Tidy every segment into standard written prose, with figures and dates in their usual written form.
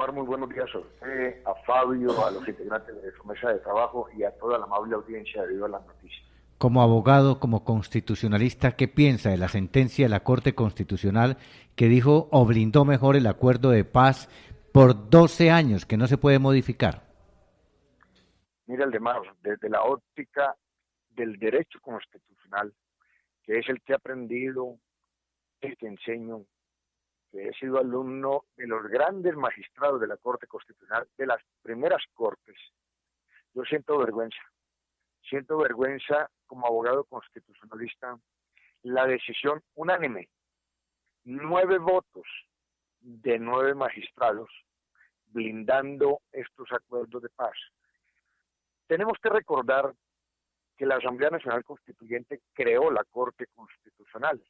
Omar, muy buenos días a usted, a Fabio, a los integrantes de su mesa de trabajo y a toda la amable audiencia de Viva las Noticias. Como abogado, como constitucionalista, ¿qué piensa de la sentencia de la Corte Constitucional que dijo o blindó mejor el acuerdo de paz por 12 años, que no se puede modificar? Mira, Aldemar, desde la óptica del derecho constitucional, que es el que he aprendido, el que enseño, que he sido alumno de los grandes magistrados de la Corte Constitucional, de las primeras cortes, yo siento vergüenza como abogado constitucionalista, la decisión unánime, 9 votos de 9 magistrados, blindando estos acuerdos de paz. Tenemos que recordar que la Asamblea Nacional Constituyente creó la Corte Constitucional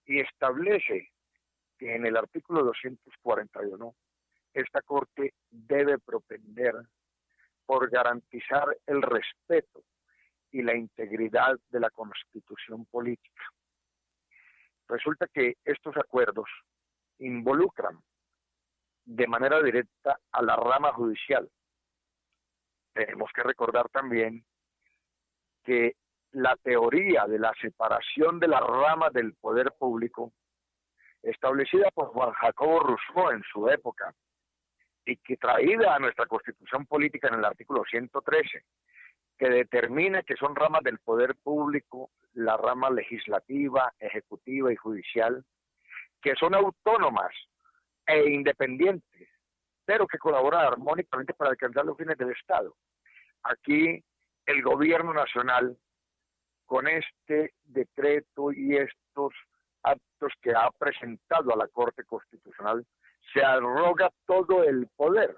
y establece que en el artículo 241 esta Corte debe propender por garantizar el respeto y la integridad de la Constitución política. Resulta que estos acuerdos involucran de manera directa a la rama judicial. Tenemos que recordar también que la teoría de la separación de las ramas del poder público, establecida por Juan Jacobo Rousseau en su época, y que traída a nuestra Constitución política en el artículo 113, que determina que son ramas del poder público, la rama legislativa, ejecutiva y judicial, que son autónomas e independientes, pero que colaboran armónicamente para alcanzar los fines del Estado. Aquí el gobierno nacional, con este decreto y estos actos que ha presentado a la Corte Constitucional, se arroga todo el poder.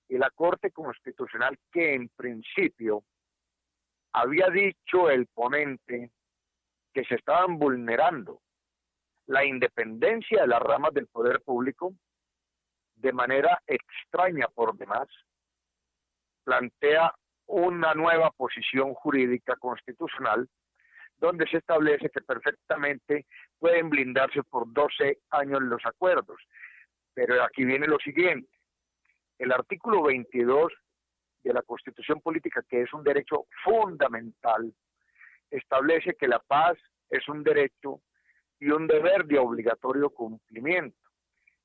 Y la Corte Constitucional, que en principio había dicho el ponente que se estaban vulnerando la independencia de las ramas del poder público, de manera extraña por demás, plantea una nueva posición jurídica constitucional donde se establece que perfectamente pueden blindarse por 12 años los acuerdos. Pero aquí viene lo siguiente: el artículo 22 de la Constitución Política, que es un derecho fundamental, establece que la paz es un derecho y un deber de obligatorio cumplimiento.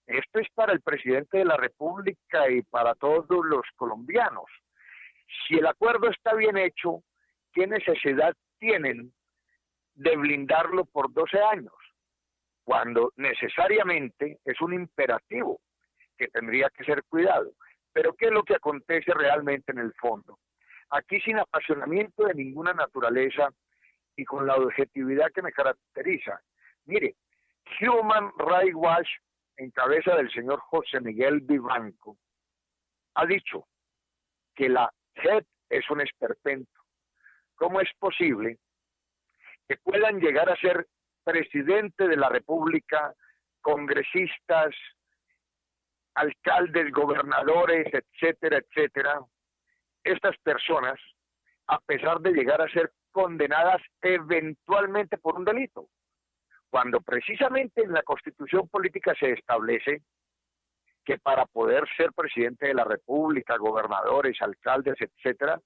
Esto es para el presidente de la República y para todos los colombianos. Si el acuerdo está bien hecho, ¿qué necesidad tienen de blindarlo por 12 años? Cuando necesariamente es un imperativo que tendría que ser cuidado. Pero ¿qué es lo que acontece realmente en el fondo? Aquí, sin apasionamiento de ninguna naturaleza y con la objetividad que me caracteriza. Mire, Human Rights Watch, en cabeza del señor José Miguel Vivanco, ha dicho que la JEP es un esperpento. ¿Cómo es posible que puedan llegar a ser presidente de la República, congresistas, alcaldes, gobernadores, etcétera, etcétera, estas personas, a pesar de llegar a ser condenadas eventualmente por un delito, cuando precisamente en la Constitución política se establece que para poder ser presidente de la República, gobernadores, alcaldes, etcétera,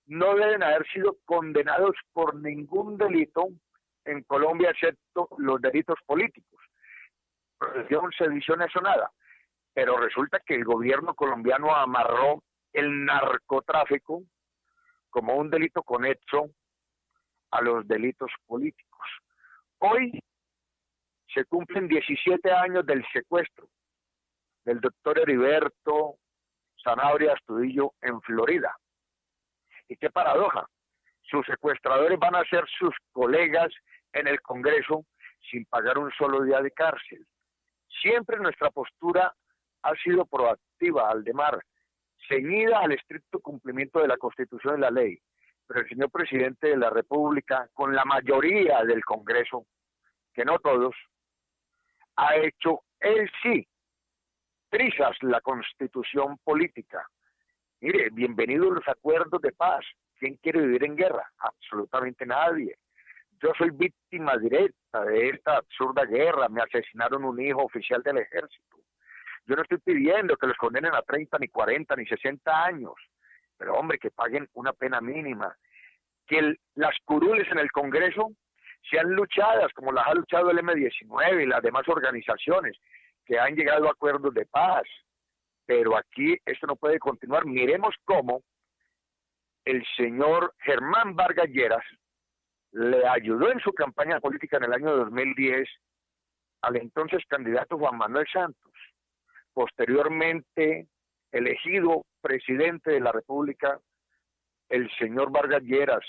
no deben haber sido condenados por ningún delito en Colombia, excepto los delitos políticos, corrupción, sedición, eso nada. Pero resulta que el gobierno colombiano amarró el narcotráfico como un delito conexo a los delitos políticos. Hoy se cumplen 17 años del secuestro del doctor Heriberto Zanabria Astudillo en Florida. Y qué paradoja, sus secuestradores van a ser sus colegas en el Congreso sin pagar un solo día de cárcel. Siempre nuestra postura ha sido proactiva, Aldemar, ceñida al estricto cumplimiento de la Constitución y la ley. Pero el señor presidente de la República, con la mayoría del Congreso, que no todos, ha hecho, él sí, trizas la Constitución política. Mire, bienvenidos los acuerdos de paz. ¿Quién quiere vivir en guerra? Absolutamente nadie. Yo soy víctima directa de esta absurda guerra. Me asesinaron un hijo oficial del ejército. Yo no estoy pidiendo que los condenen a 30, ni 40, ni 60 años, pero hombre, que paguen una pena mínima. Que las curules en el Congreso sean luchadas como las ha luchado el M-19 y las demás organizaciones que han llegado a acuerdos de paz. Pero aquí esto no puede continuar. Miremos cómo el señor Germán Vargas Lleras le ayudó en su campaña política en el año 2010 al entonces candidato Juan Manuel Santos. Posteriormente, elegido presidente de la República, el señor Vargas Lleras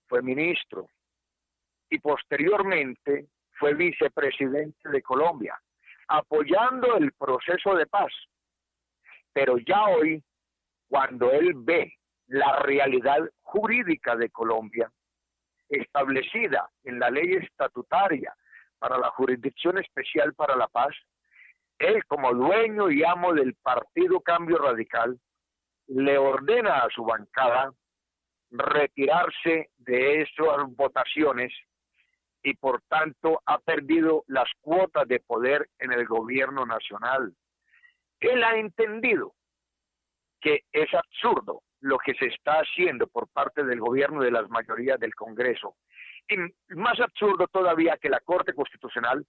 fue ministro y posteriormente fue vicepresidente de Colombia, apoyando el proceso de paz. Pero ya hoy, cuando él ve la realidad jurídica de Colombia, establecida en la ley estatutaria para la Jurisdicción Especial para la Paz, él como dueño y amo del Partido Cambio Radical, le ordena a su bancada retirarse de esas votaciones y por tanto ha perdido las cuotas de poder en el gobierno nacional. Él ha entendido que es absurdo lo que se está haciendo por parte del gobierno y de las mayorías del Congreso. Y más absurdo todavía que la Corte Constitucional,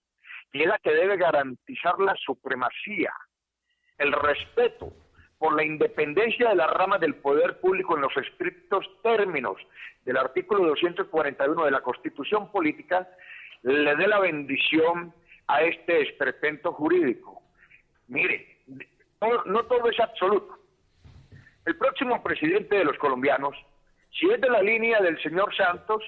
que es la que debe garantizar la supremacía, el respeto por la independencia de las ramas del poder público en los estrictos términos del artículo 241 de la Constitución Política, le dé la bendición a este esperpento jurídico. Mire, no todo es absoluto. El próximo presidente de los colombianos, si es de la línea del señor Santos,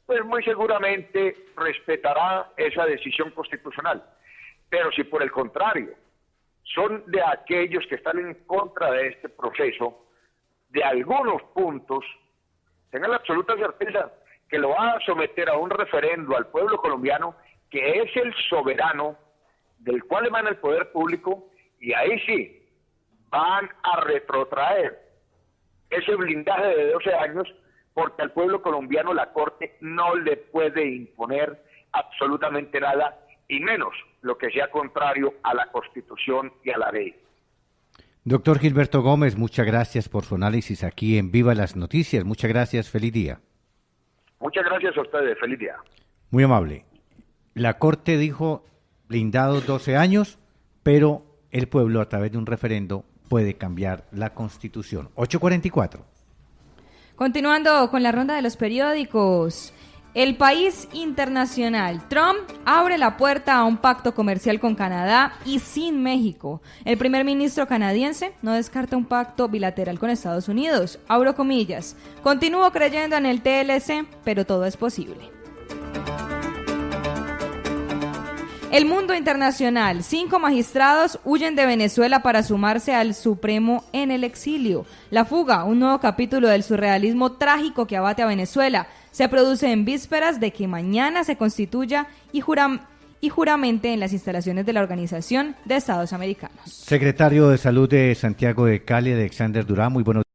pues muy seguramente respetará esa decisión constitucional. Pero si por el contrario son de aquellos que están en contra de este proceso, de algunos puntos, tengan la absoluta certeza que lo va a someter a un referendo al pueblo colombiano, que es el soberano, del cual emana el poder público, y ahí sí van a retrotraer ese blindaje de 12 años, porque al pueblo colombiano la Corte no le puede imponer absolutamente nada, y menos lo que sea contrario a la Constitución y a la ley. Doctor Gilberto Gómez, muchas gracias por su análisis aquí en Viva las Noticias. Muchas gracias, feliz día. Muchas gracias a ustedes, feliz día. Muy amable. La Corte dijo blindados 12 años, pero el pueblo a través de un referendo puede cambiar la Constitución. 8:44. Continuando con la ronda de los periódicos. El País Internacional. Trump abre la puerta a un pacto comercial con Canadá y sin México. El primer ministro canadiense no descarta un pacto bilateral con Estados Unidos. Abro comillas. Continúo creyendo en el TLC, pero todo es posible. El Mundo Internacional. 5 magistrados huyen de Venezuela para sumarse al Supremo en el exilio. La fuga, un nuevo capítulo del surrealismo trágico que abate a Venezuela, se produce en vísperas de que mañana se constituya y juramente en las instalaciones de la Organización de Estados Americanos. Secretario de Salud de Santiago de Cali, Alexander Durán, muy buenos días.